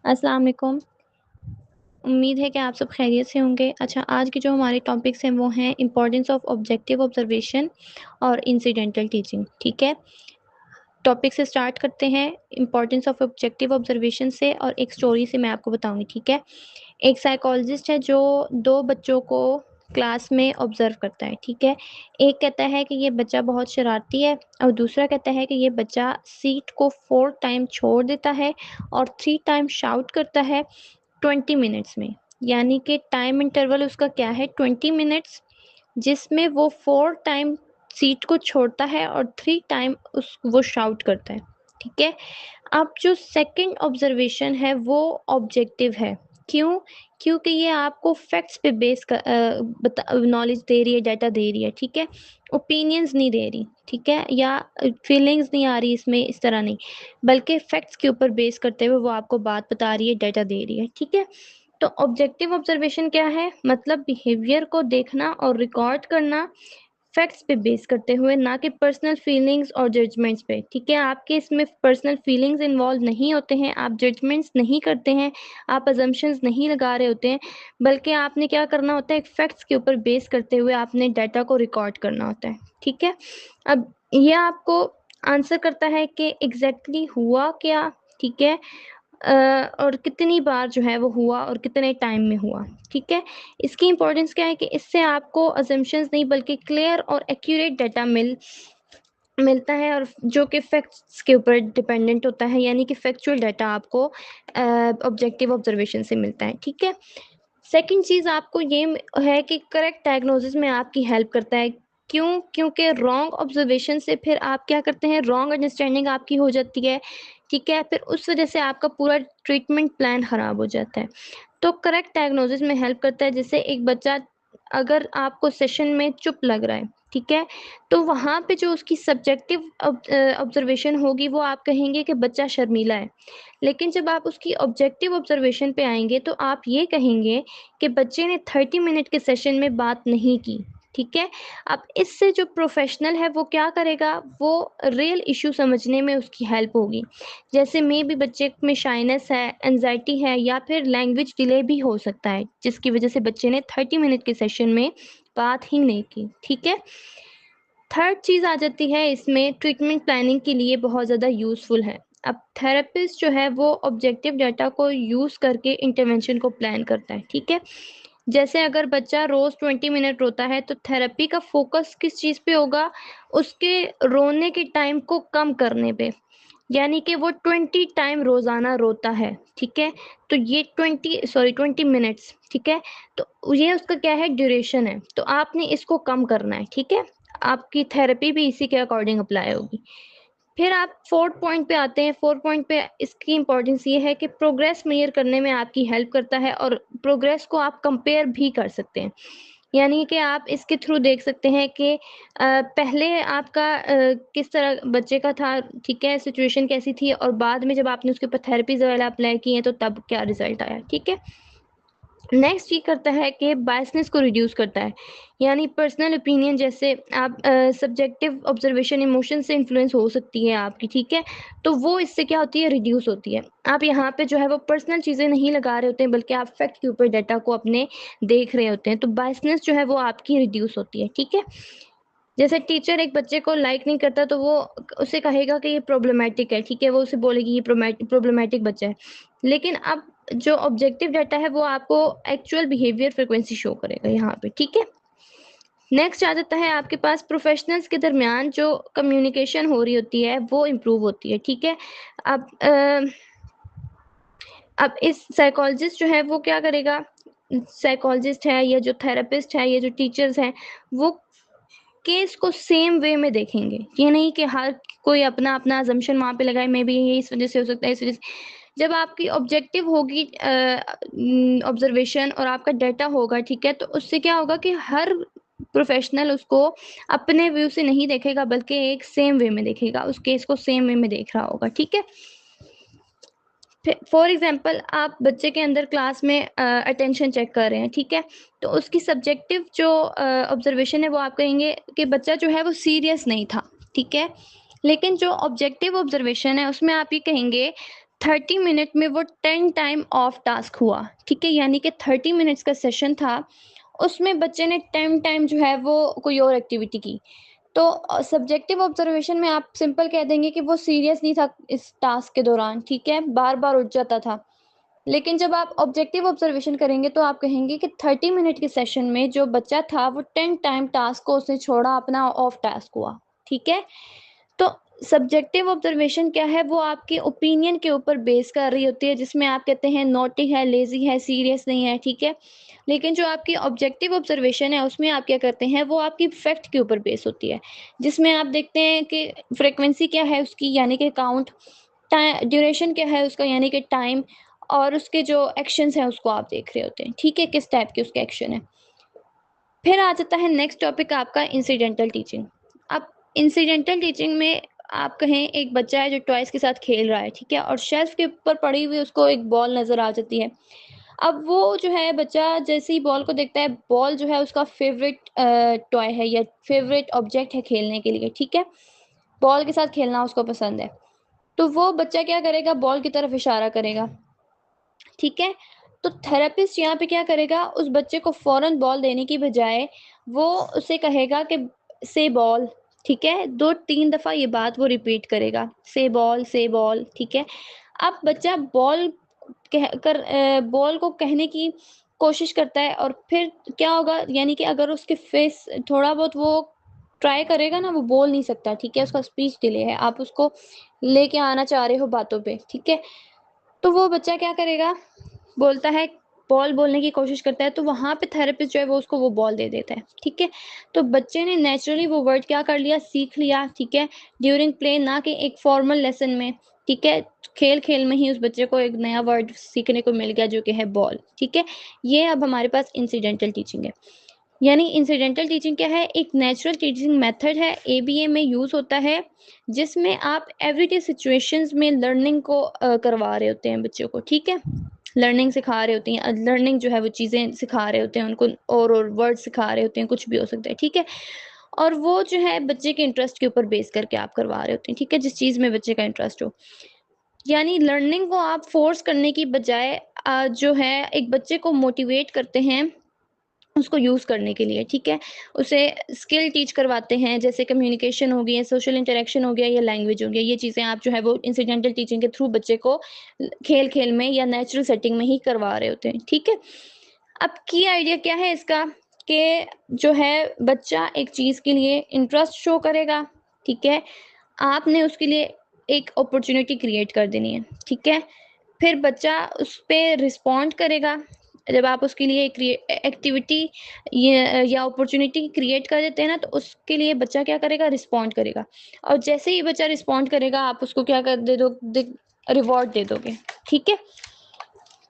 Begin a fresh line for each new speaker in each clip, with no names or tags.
अस्सलाम वालेकुम। उम्मीद है कि आप सब खैरियत से होंगे। अच्छा, आज के जो हमारे टॉपिक्स हैं वो हैं इम्पोर्टेंस ऑफ ऑब्जेक्टिव ऑब्जर्वेशन और इंसिडेंटल टीचिंग, ठीक है? टॉपिक से स्टार्ट करते हैं, इम्पोर्टेंस ऑफ ऑब्जेक्टिव ऑब्जर्वेशन से और एक स्टोरी से मैं आपको बताऊँगी, ठीक है? एक साइकोलॉजिस्ट है जो 2 बच्चों को क्लास में ऑब्ज़र्व करता है, ठीक है? एक कहता है कि ये बच्चा बहुत शरारती है और दूसरा कहता है कि ये बच्चा सीट को 4 टाइम छोड़ देता है और 3 टाइम शाउट करता है 20 मिनट्स में। यानी कि टाइम इंटरवल उसका क्या है 20 मिनट्स, जिसमें वो 4 टाइम सीट को छोड़ता है और 3 टाइम वो शाउट करता है, ठीक है? अब जो सेकंड ऑब्जर्वेशन है वो ऑब्जेक्टिव है। क्यों? क्योंकि ये आपको फैक्ट्स पे बेस नॉलेज दे रही है, डाटा दे रही है, ठीक है? ओपिनियंस नहीं दे रही, ठीक है? या फीलिंग्स नहीं आ रही इसमें, इस तरह नहीं, बल्कि फैक्ट्स के ऊपर बेस करते हुए वो आपको बात बता रही है, डाटा दे रही है, ठीक है? तो ऑब्जेक्टिव ऑब्जर्वेशन क्या है? मतलब बिहेवियर को देखना और रिकॉर्ड करना फैक्ट्स पे बेस करते हुए, ना कि पर्सनल फीलिंग्स और जजमेंट्स पे, ठीक है? आपके इसमें पर्सनल फीलिंग्स इन्वॉल्व नहीं होते हैं, आप जजमेंट्स नहीं करते हैं, आप अजम्पशंस नहीं लगा रहे होते हैं, बल्कि आपने क्या करना होता है, एक फैक्ट्स के ऊपर बेस करते हुए आपने डाटा को रिकॉर्ड करना होता है, ठीक है? अब ये आपको आंसर करता है कि एग्ज़ैक्टली हुआ क्या, ठीक है? और कितनी बार जो है वो हुआ और कितने टाइम में हुआ, ठीक है? इसकी इम्पोर्टेंस क्या है कि इससे आपको असम्पशन्स नहीं बल्कि क्लियर और एक्यूरेट डाटा मिलता है और जो कि फैक्ट्स के ऊपर डिपेंडेंट होता है, यानी कि फैक्चुअल डाटा आपको ऑब्जेक्टिव ऑब्जर्वेशन से मिलता है, ठीक है? सेकंड चीज़ आपको ये है कि करेक्ट डायग्नोसिस में आपकी हेल्प करता है। क्यों? क्योंकि रॉन्ग ऑब्जर्वेशन से फिर आप क्या करते हैं, रॉन्ग अंडरस्टैंडिंग आपकी हो जाती है, ठीक है? फिर उस वजह से आपका पूरा ट्रीटमेंट प्लान ख़राब हो जाता है। तो करेक्ट डायग्नोसिस में हेल्प करता है, जैसे एक बच्चा अगर आपको सेशन में चुप लग रहा है, ठीक है? तो वहाँ पे जो उसकी सब्जेक्टिव ऑब्जर्वेशन होगी वो आप कहेंगे कि बच्चा शर्मीला है। लेकिन जब आप उसकी ऑब्जेक्टिव ऑब्जर्वेशन पे आएँगे तो आप ये कहेंगे कि बच्चे ने 30 मिनट के सेशन में बात नहीं की, ठीक है? अब इससे जो प्रोफ़ेशनल है वो क्या करेगा, वो रियल इश्यू समझने में उसकी हेल्प होगी। जैसे मेबी बच्चे में शाइनेस है, एंग्ज़ायटी है या फिर लैंग्वेज डिले भी हो सकता है, जिसकी वजह से बच्चे ने 30 मिनट के सेशन में बात ही नहीं की, ठीक है? थर्ड चीज़ आ जाती है इसमें, ट्रीटमेंट प्लानिंग के लिए बहुत ज़्यादा यूज़फुल है। अब थेरेपिस्ट जो है वो ऑब्जेक्टिव डाटा को यूज़ करके इंटरवेंशन को प्लान करता है, ठीक है? जैसे अगर बच्चा रोज़ 20 मिनट रोता है तो थेरेपी का फ़ोकस किस चीज़ पे होगा? उसके रोने के टाइम को कम करने पे। यानी कि वो 20 टाइम रोज़ाना रोता है, ठीक है? तो ये 20 मिनट्स, ठीक है? तो ये उसका क्या है, ड्यूरेशन है। तो आपने इसको कम करना है, ठीक है? आपकी थेरेपी भी इसी के अकॉर्डिंग अप्लाई होगी। फिर आप 4th पॉइंट पे आते हैं। 4th पॉइंट पे इसकी इम्पोर्टेंस ये है कि प्रोग्रेस मेज़र करने में आपकी हेल्प करता है और प्रोग्रेस को आप कंपेयर भी कर सकते हैं। यानी कि आप इसके थ्रू देख सकते हैं कि पहले आपका किस तरह बच्चे का था, ठीक है? सिचुएशन कैसी थी और बाद में जब आपने उसके ऊपर थेरेपीज़ वगैरह अप्लाई की हैं तो तब क्या रिज़ल्ट आया, ठीक है? नेक्स्ट ये करता है कि बायसनेस को रिड्यूस करता है। यानी पर्सनल ओपिनियन, जैसे आप सब्जेक्टिव ऑब्जर्वेशन इमोशन से इन्फ्लुएंस हो सकती है आपकी, ठीक है? तो वो इससे क्या होती है, रिड्यूस होती है। आप यहाँ पे जो है वो पर्सनल चीज़ें नहीं लगा रहे होते हैं, बल्कि आप फैक्ट के ऊपर डाटा को अपने देख रहे होते हैं। तो बायसनेस जो है वो आपकी रिड्यूस होती है, ठीक है? जैसे टीचर एक बच्चे को लाइक नहीं करता तो वो उसे कहेगा कि ये प्रॉब्लमैटिक है, ठीक है? वो उसे बोलेगी ये प्रॉब्लमैटिक बच्चा है। लेकिन अब जो ऑब्जेक्टिव डाटा है वो आपको एक्चुअल बिहेवियर फ्रीक्वेंसी शो करेगा यहाँ पे, ठीक है? नेक्स्ट आ जाता है आपके पास प्रोफेशनल्स के दरमियान जो कम्युनिकेशन हो रही होती है वो इम्प्रूव होती है, ठीक है? अब अब इस साइकोलॉजिस्ट जो है वो क्या करेगा, साइकोलॉजिस्ट है या जो थेरेपिस्ट है या जो टीचर्स हैं, वो केस को सेम वे में देखेंगे। ये नहीं कि हर कोई अपना-अपना असम्पशन वहाँ पे लगाए, मे बी ये इस वज़ह से हो सकता है, इस वज़ह से। जब आपकी ऑब्जेक्टिव होगी ऑब्ज़र्वेशन और आपका डाटा होगा, ठीक है? तो उससे क्या होगा कि हर प्रोफ़ेशनल उसको अपने व्यू से नहीं देखेगा बल्कि एक सेम वे में देखेगा, उस केस को सेम वे में देख रहा होगा, ठीक है? फॉर एग्ज़ाम्पल आप बच्चे के अंदर क्लास में अटेंशन चेक कर रहे हैं, ठीक है? तो उसकी सब्जेक्टिव जो ऑब्ज़र्वेशन है वो आप कहेंगे कि बच्चा जो है वो सीरियस नहीं था, ठीक है? लेकिन जो ऑब्जेक्टिव ऑब्ज़र्वेशन है उसमें आप ये कहेंगे 30 मिनट में वो 10 टाइम ऑफ टास्क हुआ, ठीक है? यानी कि 30 मिनट्स का सेशन था, उसमें बच्चे ने 10 टाइम जो है वो कोई और एक्टिविटी की। तो सब्जेक्टिव ऑब्जर्वेशन में आप सिंपल कह देंगे कि वो सीरियस नहीं था इस टास्क के दौरान, ठीक है? बार-बार उठ जाता था। लेकिन जब आप ऑब्जेक्टिव ऑब्जर्वेशन करेंगे तो आप कहेंगे कि 30 मिनट के सेशन में जो बच्चा था वो 10 टाइम टास्क को उसने छोड़ा, अपना ऑफ टास्क हुआ, ठीक है? तो सब्जेक्टिव ऑब्जर्वेशन क्या है, वो आपके ओपिनियन के ऊपर बेस कर रही होती है, जिसमें आप कहते हैं नॉटी है, लेज़ी है, सीरियस नहीं है, ठीक है? लेकिन जो आपकी ऑब्जेक्टिव ऑब्जर्वेशन है, उसमें आप क्या करते हैं, वो आपकी फैक्ट के ऊपर बेस होती है, जिसमें आप देखते हैं कि फ्रीक्वेंसी क्या है उसकी, यानी कि काउंट, ड्यूरेशन क्या है उसका, यानी कि टाइम, और उसके जो एक्शंस हैं उसको आप देख रहे होते हैं, ठीक है? किस टाइप के उसके एक्शन है। फिर आ जाता है नेक्स्ट टॉपिक आपका इंसिडेंटल टीचिंग। अब इंसिडेंटल टीचिंग में आप कहें एक बच्चा है जो टॉयज़ के साथ खेल रहा है, ठीक है? और शेल्फ के ऊपर पड़ी हुई उसको एक बॉल नज़र आ जाती है। अब वो जो है बच्चा जैसे ही बॉल को देखता है, बॉल जो है उसका फ़ेवरेट टॉय है या फ़ेवरेट ऑब्जेक्ट है खेलने के लिए, ठीक है? बॉल के साथ खेलना उसको पसंद है। तो वो बच्चा क्या करेगा, बॉल की तरफ इशारा करेगा, ठीक है? तो थेरेपिस्ट यहाँ पे क्या करेगा, उस बच्चे को फ़ौरन बॉल देने की बजाय वो उसे कहेगा कि से बॉल, ठीक है? 2-3 दफ़ा ये बात वो रिपीट करेगा, से बॉल, ठीक है? अब बच्चा बॉल को कहने की कोशिश करता है और फिर क्या होगा, यानी कि अगर उसके फेस थोड़ा बहुत वो ट्राई करेगा ना, वो बोल नहीं सकता, ठीक है? उसका स्पीच डिले है, आप उसको लेके आना चाह रहे हो बातों पे, ठीक है? तो वो बच्चा क्या करेगा, बोलता है, बॉल बोलने की कोशिश करता है, तो वहाँ पे थेरेपिस्ट जो है वो उसको वो बॉल दे देता है, ठीक है? तो बच्चे ने नेचुरली वो वर्ड क्या कर लिया, सीख लिया, ठीक है? ड्यूरिंग प्ले, ना कि एक फॉर्मल लेसन में, ठीक है? खेल-खेल में ही उस बच्चे को एक नया वर्ड सीखने को मिल गया जो कि है बॉल, ठीक है? ये अब हमारे पास इंसिडेंटल टीचिंग है। यानी इंसिडेंटल टीचिंग क्या है, एक नेचुरल टीचिंग मेथड है, एबीए में यूज़ होता है, जिसमें आप एवरीडे सिचुएशंस में लर्निंग को करवा रहे होते हैं बच्चों को, ठीक है? लर्निंग सिखा रहे होते हैं, लर्निंग जो है वो चीज़ें सिखा रहे होते हैं उनको, और वर्ड सिखा रहे होते हैं, कुछ भी हो सकता है, ठीक है? और वो जो है बच्चे के इंटरेस्ट के ऊपर बेस करके आप करवा रहे होते हैं, ठीक है? जिस चीज़ में बच्चे का इंटरेस्ट हो। यानी लर्निंग को आप फ़ोर्स करने की बजाय जो है एक बच्चे को मोटिवेट करते हैं उसको यूज़ करने के लिए, ठीक है? उसे स्किल टीच करवाते हैं, जैसे कम्युनिकेशन हो गई, सोशल इंटरैक्शन हो गया या लैंग्वेज हो गया। ये चीज़ें आप जो है वो इंसिडेंटल टीचिंग के थ्रू बच्चे को खेल-खेल में या नेचुरल सेटिंग में ही करवा रहे होते हैं, ठीक है? अब की आइडिया क्या है इसका, कि जो है बच्चा एक चीज़ के लिए इंटरेस्ट शो करेगा, ठीक है? आपने उसके लिए एक अपॉर्च्युनिटी क्रिएट कर देनी है, ठीक है? फिर बच्चा उस पे रिस्पॉन्ड करेगा। जब आप उसके लिए एक्टिविटी या अपॉर्च्युनिटी क्रिएट कर देते हैं ना, तो उसके लिए बच्चा क्या करेगा, रिस्पॉन्ड करेगा। और जैसे ही बच्चा रिस्पॉन्ड करेगा, आप उसको क्या कर दे दो दे रिवॉर्ड दे दोगे, ठीक है?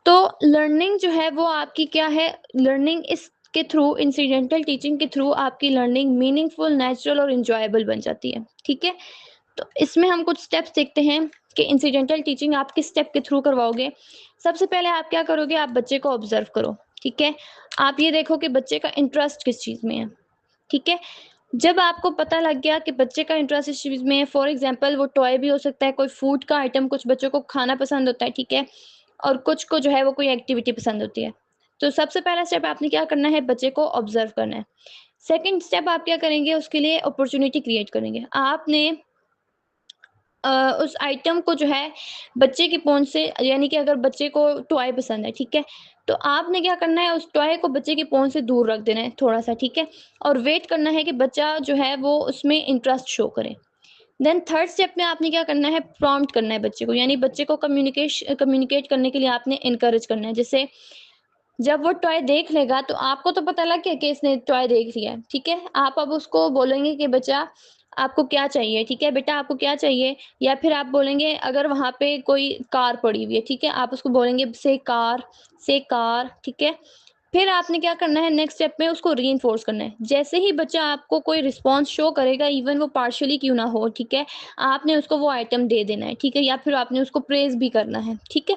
तो लर्निंग जो है वो आपकी क्या है, लर्निंग इसके थ्रू, इंसिडेंटल टीचिंग के थ्रू आपकी लर्निंग मीनिंगफुल, नेचुरल और एन्जॉयबल बन जाती है, ठीक है? तो इसमें हम कुछ स्टेप्स देखते हैं कि इंसिडेंटल टीचिंग आप किस स्टेप के थ्रू करवाओगे। सबसे पहले आप क्या करोगे, आप बच्चे को ऑब्ज़र्व करो, ठीक है? आप ये देखो कि बच्चे का इंटरेस्ट किस चीज़ में है, ठीक है? जब आपको पता लग गया कि बच्चे का इंटरेस्ट इस चीज़ में है, फॉर एग्ज़ाम्पल वो टॉय भी हो सकता है, कोई फूड का आइटम, कुछ बच्चों को खाना पसंद होता है, ठीक है? और कुछ को जो है वो कोई एक्टिविटी पसंद होती है। तो सबसे पहला स्टेप आपने क्या करना है, बच्चे को ऑब्ज़र्व करना है। सेकंड स्टेप आप क्या करेंगे, उसके लिए अपॉर्च्युनिटी क्रिएट करेंगे। आपने उस आइटम को जो है बच्चे की पहुँच से, यानी कि अगर बच्चे को टॉय पसंद है, ठीक है? तो आपने क्या करना है, उस टॉय को बच्चे की पहुँच से दूर रख देना है थोड़ा-सा, ठीक है? और वेट करना है कि बच्चा जो है वो उसमें इंटरेस्ट शो करे। देन थर्ड स्टेप में आपने क्या करना है, प्रॉम्प्ट करना है बच्चे को, यानी बच्चे को कम्युनिकेट करने के लिए आपने एनकरेज करना है। जैसे जब वो टॉय देख लेगा तो आपको तो पता लग गया कि इसने टॉय देख लिया है, ठीक है? आप अब उसको बोलेंगे कि बच्चा आपको क्या चाहिए, ठीक है? बेटा आपको क्या चाहिए? या फिर आप बोलेंगे अगर वहाँ पे कोई कार पड़ी हुई है, ठीक है? आप उसको बोलेंगे से कार, ठीक है? फिर आपने क्या करना है, नेक्स्ट स्टेप में उसको रीइंफोर्स करना है। जैसे ही बच्चा आपको कोई रिस्पॉन्स शो करेगा, इवन वो पार्शियली क्यों ना हो, ठीक है? आपने उसको वो आइटम दे देना है, ठीक है? या फिर आपने उसको प्रेज़ भी करना है, ठीक है?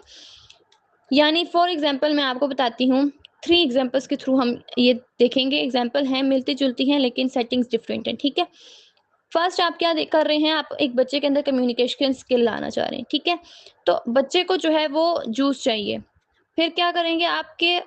यानी फॉर एग्ज़ाम्पल मैं आपको बताती हूँ, 3 एग्ज़ाम्पल्स के थ्रू हम ये देखेंगे, एग्ज़ाम्पल हैं, मिलती-जुलती हैं लेकिन सेटिंग्स डिफरेंट हैं, ठीक है? फर्स्ट आप क्या कर रहे हैं, आप एक बच्चे के अंदर कम्युनिकेशन स्किल लाना चाह रहे हैं, ठीक है? तो बच्चे को जो है वो जूस चाहिए। फिर क्या करेंगे आपके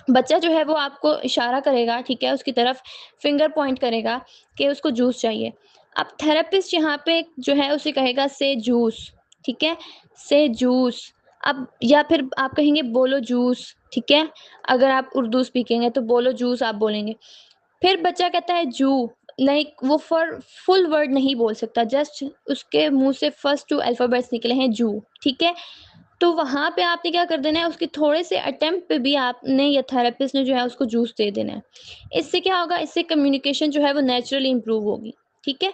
बच्चा जो है वो आपको इशारा करेगा, ठीक है? उसकी तरफ फिंगर पॉइंट करेगा कि उसको जूस चाहिए। अब थेरेपिस्ट यहाँ पे जो है उसे कहेगा से जूस, ठीक है? से जूस। अब या फिर आप कहेंगे बोलो जूस, ठीक है? अगर आप उर्दू स्पीकिंग है तो बोलो जूस आप बोलेंगे। फिर बच्चा कहता है जू, लाइक वो फॉर फुल वर्ड नहीं बोल सकता, जस्ट उसके मुँह से फर्स्ट 2 अल्फ़ाबेट्स निकले हैं जू, ठीक है? तो वहाँ पे आपने क्या कर देना है, उसके थोड़े से अटेम्प्ट पे भी आपने या थेरेपिस्ट ने जो है उसको जूस दे देना है। इससे क्या होगा, इससे कम्युनिकेशन जो है वो नेचुरली इम्प्रूव होगी, ठीक है?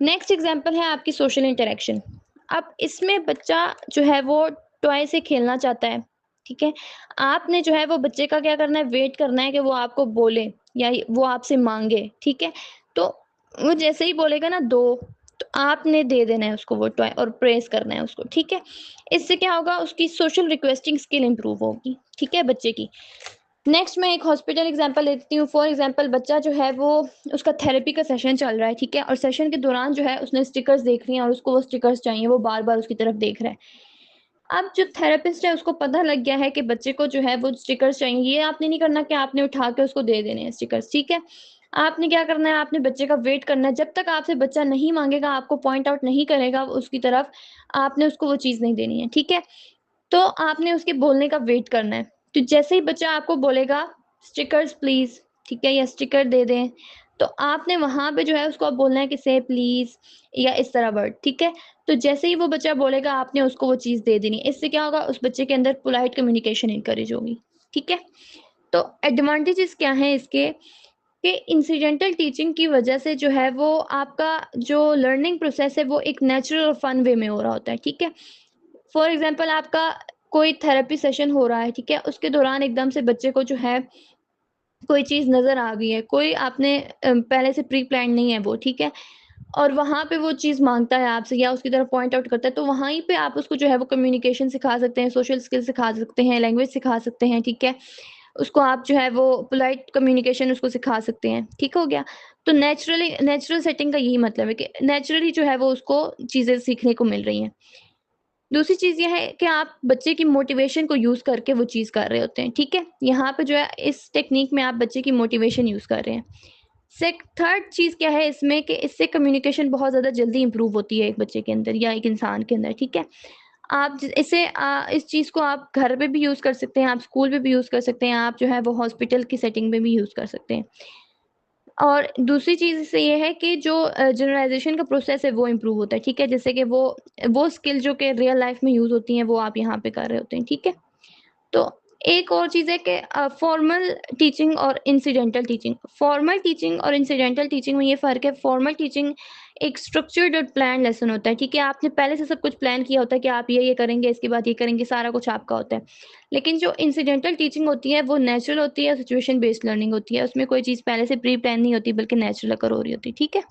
नेक्स्ट एग्ज़ाम्पल है आपकी सोशल इंटरैक्शन। अब इसमें बच्चा जो है वो टॉय से खेलना चाहता है, ठीक है? आपने जो है वो बच्चे का क्या करना है, वेट करना है कि वो आपको बोले या वो आपसे माँगे, ठीक है? तो वो जैसे ही बोलेगा ना दो, तो आपने दे देना है उसको वो टॉय और प्रेज़ करना है उसको, ठीक है? इससे क्या होगा, उसकी सोशल रिक्वेस्टिंग स्किल इम्प्रूव होगी, ठीक है, बच्चे की। नेक्स्ट मैं एक हॉस्पिटल एग्जांपल लेती हूँ। फॉर एग्जांपल बच्चा जो है वो उसका थेरेपी का सेशन चल रहा है, ठीक है? और सेशन के दौरान जो है उसने स्टिकर्स देख लिए हैं और उसको वो स्टिकर्स चाहिए, वो बार-बार उसकी तरफ देख रहा है। अब जो थेरेपिस्ट है उसको पता लग गया है कि बच्चे को जो है वो स्टिकर्स चाहिए। ये आपने नहीं करना कि आपने उठा के उसको दे देने हैं स्टिकर्स, ठीक है? आपने क्या करना है, आपने बच्चे का वेट करना है। जब तक आपसे बच्चा नहीं माँगेगा, आपको पॉइंट आउट नहीं करेगा उसकी तरफ, आपने उसको वो चीज़ नहीं देनी है, ठीक है? तो आपने उसके बोलने का वेट करना है। तो जैसे ही बच्चा आपको बोलेगा स्टिकर्स प्लीज़, ठीक है? या स्टिकर दे दें, तो आपने वहाँ पे जो है उसको अब बोलना है कि से प्लीज़ या इस तरह वर्ड, ठीक है? तो जैसे ही वो बच्चा बोलेगा आपने उसको वो चीज़ दे देनी है। इससे क्या होगा, उस बच्चे के अंदर पोलाइट कम्युनिकेशन एनकरेज होगी, ठीक है? तो एडवांटेजेस क्या हैं इसके कि इंसिडेंटल टीचिंग की वजह से जो है वो आपका जो लर्निंग प्रोसेस है वो एक नेचुरल और फन वे में हो रहा होता है, ठीक है? फॉर एग्ज़ाम्पल आपका कोई थेरेपी सेशन हो रहा है, ठीक है? उसके दौरान एकदम से बच्चे को जो है कोई चीज़ नज़र आ गई है, कोई आपने पहले से प्री प्लान्ड नहीं है वो, ठीक है? और वहाँ पे वो चीज़ माँगता है आपसे या उसकी तरफ पॉइंट आउट करता है, तो वहीं पे आप उसको जो है वो कम्युनिकेशन सिखा सकते हैं, सोशल स्किल्स सिखा सकते हैं, लैंग्वेज सिखा सकते हैं, ठीक है? उसको आप जो है वो पोलाइट कम्युनिकेशन उसको सिखा सकते हैं, ठीक हो गया? तो नेचुरल सेटिंग का यही मतलब है कि नेचुरली जो है वो उसको चीज़ें सीखने को मिल रही हैं। दूसरी चीज़ ये है कि आप बच्चे की मोटिवेशन को यूज़ करके वो चीज़ कर रहे होते हैं, ठीक है? यहाँ पे जो है इस टेक्नीक में आप बच्चे की मोटिवेशन यूज़ कर रहे हैं। सेक थर्ड चीज़ क्या है इसमें कि इससे कम्युनिकेशन बहुत ज़्यादा जल्दी इम्प्रूव होती है एक बच्चे के अंदर या एक इंसान के अंदर, ठीक है? आप ज इसे इस चीज़ को आप घर पे भी यूज़ कर सकते हैं, आप स्कूल में भी यूज़ कर सकते हैं, आप जो है वो हॉस्पिटल की सेटिंग में भी यूज़ कर सकते हैं। और दूसरी चीज़ इससे ये है कि जो जनरलाइज़ेशन का प्रोसेस है वो इम्प्रूव होता है, ठीक है? जैसे कि वो स्किल जो कि रियल लाइफ़ में यूज़ होती हैं वो आप यहाँ पे कर रहे होते हैं, ठीक है? तो एक और चीज़ है कि फॉर्मल टीचिंग और इंसिडेंटल टीचिंग। फॉर्मल टीचिंग और इंसिडेंटल टीचिंग में ये फ़र्क है, फॉर्मल टीचिंग एक स्ट्रक्चर्ड और प्लान्ड लेसन होता है, ठीक है? आपने पहले से सब कुछ प्लान किया होता है कि आप ये करेंगे, इसके बाद ये करेंगे, सारा कुछ आपका होता है। लेकिन जो इंसिडेंटल टीचिंग होती है, वो नेचुरल होती है, सिचुएशन बेस्ड लर्निंग होती है। उसमें कोई चीज़ पहले से प्री प्लान नहीं होती, बल्कि नेचुरल अकर हो रही होती है, ठीक है?